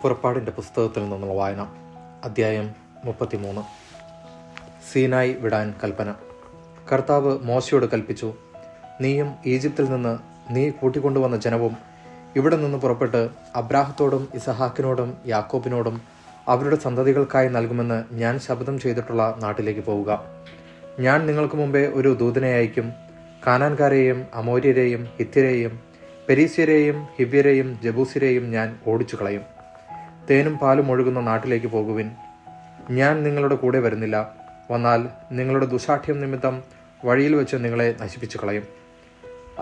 പുറപ്പാടിൻ്റെ പുസ്തകത്തിൽ നിന്നുള്ള വായന. അധ്യായം 33. സീനായി വിടാൻ കൽപ്പന. കർത്താവ് മോശയോട് കൽപ്പിച്ചു, നീയും ഈജിപ്തിൽ നിന്ന് നീ കൂട്ടിക്കൊണ്ടുവന്ന ജനവും ഇവിടെ നിന്ന് പുറപ്പെട്ട് അബ്രാഹത്തോടും ഇസഹാക്കിനോടും യാക്കോബിനോടും അവരുടെ സന്തതികൾക്കായി നൽകുമെന്ന് ഞാൻ ശപഥം ചെയ്തിട്ടുള്ള നാട്ടിലേക്ക് പോവുക. ഞാൻ നിങ്ങൾക്ക് മുമ്പേ ഒരു ദൂതനെ അയക്കും. കാനാൻകാരെയും അമോര്യരെയും ഹിത്യരെയും പെരീസ്യരെയും ഹിവ്യരെയും ജബൂസിരെയും ഞാൻ ഓടിച്ചു കളയും. തേനും പാലും ഒഴുകുന്ന നാട്ടിലേക്ക് പോകുവിൻ. ഞാൻ നിങ്ങളുടെ കൂടെ വരുന്നില്ല. വന്നാൽ നിങ്ങളുടെ ദുശാഠ്യം നിമിത്തം വഴിയിൽ വെച്ച് നിങ്ങളെ നശിപ്പിച്ചു കളയും.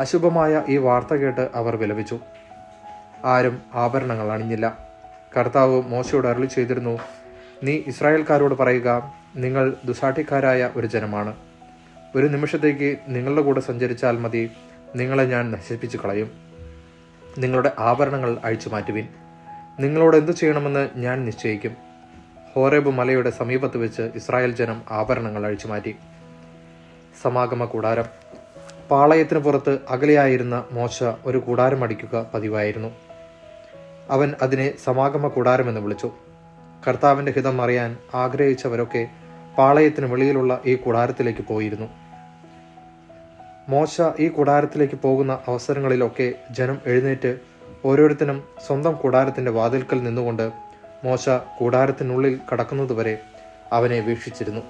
അശുഭമായ ഈ വാർത്ത കേട്ട് അവർ വിലപിച്ചു. ആരും ആഭരണങ്ങൾ അണിഞ്ഞില്ല. കർത്താവ് മോശയോട് അരുളി ചെയ്തിരുന്നു, നീ ഇസ്രായേൽക്കാരോട് പറയുക, നിങ്ങൾ ദുശാഠ്യക്കാരായ ഒരു ജനമാണ്. ഒരു നിമിഷത്തേക്ക് നിങ്ങളുടെ കൂടെ സഞ്ചരിച്ചാൽ മതി, നിങ്ങളെ ഞാൻ നശിപ്പിച്ചു കളയും. നിങ്ങളുടെ ആഭരണങ്ങൾ അഴിച്ചു മാറ്റുവിൻ. നിങ്ങളോട് എന്തു ചെയ്യണമെന്ന് ഞാൻ നിശ്ചയിക്കും. ഹോരേബ് മലയുടെ സമീപത്ത് വെച്ച് ഇസ്രായേൽ ജനം ആഭരണങ്ങൾ അഴിച്ചു മാറ്റി. സമാഗമ കൂടാരം. പാളയത്തിന് പുറത്ത് അകലെയായിരുന്ന മോശ ഒരു കൂടാരം അടിക്കുക പതിവായിരുന്നു. അവൻ അതിനെ സമാഗമ കൂടാരമെന്ന് വിളിച്ചു. കർത്താവിൻ്റെ ഹിതം അറിയാൻ ആഗ്രഹിച്ചവരൊക്കെ പാളയത്തിന് വെളിയിലുള്ള ഈ കൂടാരത്തിലേക്ക് പോയിരുന്നു. മോശ ഈ കൂടാരത്തിലേക്ക് പോകുന്ന അവസരങ്ങളിലൊക്കെ ജനം എഴുന്നേറ്റ് ഓരോരുത്തരും സ്വന്തം കൂടാരത്തിൻ്റെ വാതിൽക്കൽ നിന്നുകൊണ്ട് മോശ കൂടാരത്തിനുള്ളിൽ കടക്കുന്നതുവരെ അവനെ വീക്ഷിച്ചിരുന്നു.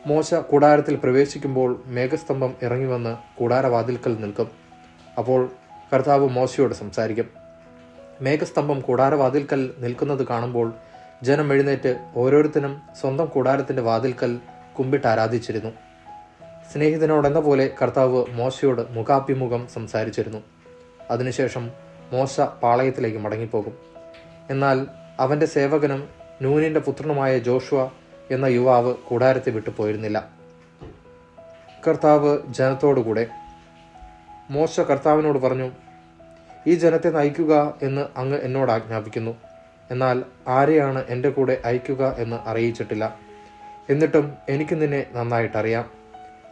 മോശ കൂടാരത്തിൽ പ്രവേശിക്കുമ്പോൾ മേഘസ്തംഭം ഇറങ്ങി വന്ന് കൂടാരവാതിൽക്കൽ നിൽക്കും. അപ്പോൾ കർത്താവ് മോശയോട് സംസാരിക്കും. മേഘസ്തംഭം കൂടാരവാതിൽക്കൽ നിൽക്കുന്നത് കാണുമ്പോൾ ജനം എഴുന്നേറ്റ് ഓരോരുത്തരും സ്വന്തം കൂടാരത്തിൻ്റെ വാതിൽക്കൽ കുമ്പിട്ട് ആരാധിച്ചിരുന്നു. സ്നേഹിതനോടെന്ന പോലെ കർത്താവ് മോശയോട് മുഖാഭിമുഖം സംസാരിച്ചിരുന്നു. അതിനുശേഷം മോശ പാളയത്തിലേക്ക് മടങ്ങിപ്പോകും. എന്നാൽ അവൻ്റെ സേവകനും നൂനിൻ്റെ പുത്രനുമായ ജോഷുവ എന്ന യുവാവ് കൂടാരത്തെ വിട്ടു പോയിരുന്നില്ല. കർത്താവ് ജനത്തോടുകൂടെ. മോശ കർത്താവിനോട് പറഞ്ഞു, ഈ ജനത്തെ നയിക്കുക എന്ന് അങ്ങ് എന്നോട് ആജ്ഞാപിക്കുന്നു. എന്നാൽ ആരെയാണ് എൻ്റെ കൂടെ അയക്കുക എന്ന് അറിയിച്ചിട്ടില്ല. എന്നിട്ടും എനിക്ക് നിന്നെ നന്നായിട്ടറിയാം.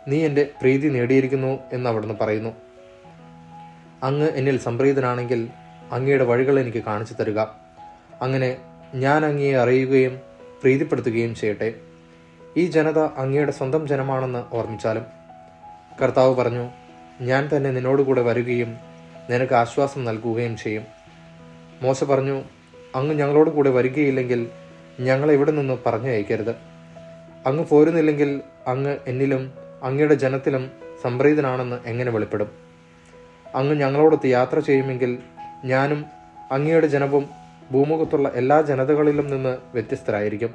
നീ എൻ്റെ പ്രീതി നേടിയിരിക്കുന്നു എന്ന് അവിടുന്ന് പറയുന്നു. അങ്ങ് എന്നിൽ സംപ്രീതനാണെങ്കിൽ അങ്ങയുടെ വഴികൾ എനിക്ക് കാണിച്ചു തരിക. അങ്ങനെ ഞാൻ അങ്ങയെ അറിയുകയും പ്രീതിപ്പെടുത്തുകയും ചെയ്യട്ടെ. ഈ ജനത അങ്ങയുടെ സ്വന്തം ജനമാണെന്ന് ഓർമ്മിച്ചാലും. കർത്താവ് പറഞ്ഞു, ഞാൻ തന്നെ നിന്നോടുകൂടെ വരികയും നിനക്ക് ആശ്വാസം നൽകുകയും ചെയ്യും. മോശ പറഞ്ഞു, അങ്ങ് ഞങ്ങളോട് കൂടെ വരികയില്ലെങ്കിൽ ഞങ്ങളെ ഇവിടെ നിന്ന് പറഞ്ഞു അയക്കരുത്. അങ്ങ് പോരുന്നില്ലെങ്കിൽ അങ്ങ് എന്നിലും അങ്ങയുടെ ജനത്തിലും സംപ്രീതനാണെന്ന് എങ്ങനെ വെളിപ്പെടും? അങ്ങ് ഞങ്ങളോടൊത്ത് യാത്ര ചെയ്യുമെങ്കിൽ ഞാനും അങ്ങയുടെ ജനവും ഭൂമുഖത്തുള്ള എല്ലാ ജനതകളിലും നിന്ന് വ്യത്യസ്തരായിരിക്കും.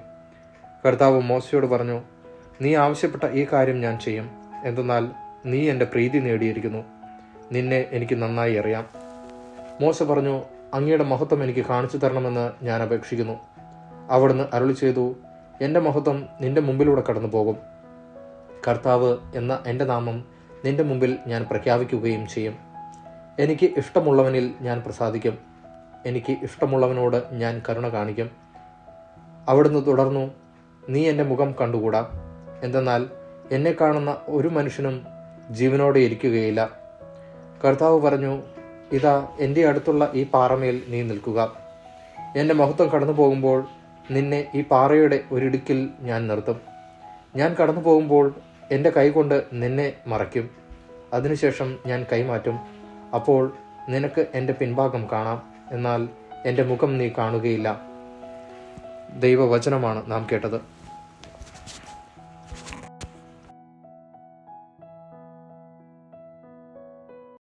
കർത്താവ് മോശയോട് പറഞ്ഞു, നീ ആവശ്യപ്പെട്ട ഈ കാര്യം ഞാൻ ചെയ്യും. എന്തെന്നാൽ നീ എൻ്റെ പ്രീതി നേടിയിരിക്കുന്നു. നിന്നെ എനിക്ക് നന്നായി അറിയാം. മോശ പറഞ്ഞു, അങ്ങയുടെ മഹത്വം എനിക്ക് കാണിച്ചു തരണമെന്ന് ഞാൻ അപേക്ഷിക്കുന്നു. അവിടുന്ന് അരുളി ചെയ്തു, എൻ്റെ മഹത്വം നിന്റെ മുമ്പിലൂടെ കടന്നു പോകും. കർത്താവ് എന്ന എൻ്റെ നാമം നിന്റെ മുമ്പിൽ ഞാൻ പ്രഖ്യാപിക്കുകയും ചെയ്യും. എനിക്ക് ഇഷ്ടമുള്ളവനിൽ ഞാൻ പ്രസാദിക്കും. എനിക്ക് ഇഷ്ടമുള്ളവനോട് ഞാൻ കരുണ കാണിക്കും. അവിടുന്ന് തുടർന്നു, നീ എൻ്റെ മുഖം കണ്ടുകൂടാ. എന്തെന്നാൽ എന്നെ കാണുന്ന ഒരു മനുഷ്യനും ജീവനോടെ ഇരിക്കുകയില്ല. കർത്താവ് പറഞ്ഞു, ഇതാ എൻ്റെ അടുത്തുള്ള ഈ പാറമേൽ നീ നിൽക്കുക. എൻ്റെ മഹത്വം കടന്നു പോകുമ്പോൾ നിന്നെ ഈ പാറയുടെ ഒരിടുക്കിൽ ഞാൻ നിർത്തും. ഞാൻ കടന്നു പോകുമ്പോൾ എൻ്റെ കൈകൊണ്ട് നിന്നെ മറയ്ക്കും. അതിനുശേഷം ഞാൻ കൈമാറ്റും. അപ്പോൾ നിനക്ക് എൻ്റെ പിൻഭാഗം കാണാം, എന്നാൽ എൻ്റെ മുഖം നീ കാണുകയില്ല. ദൈവവചനമാണ് നാം കേട്ടത്.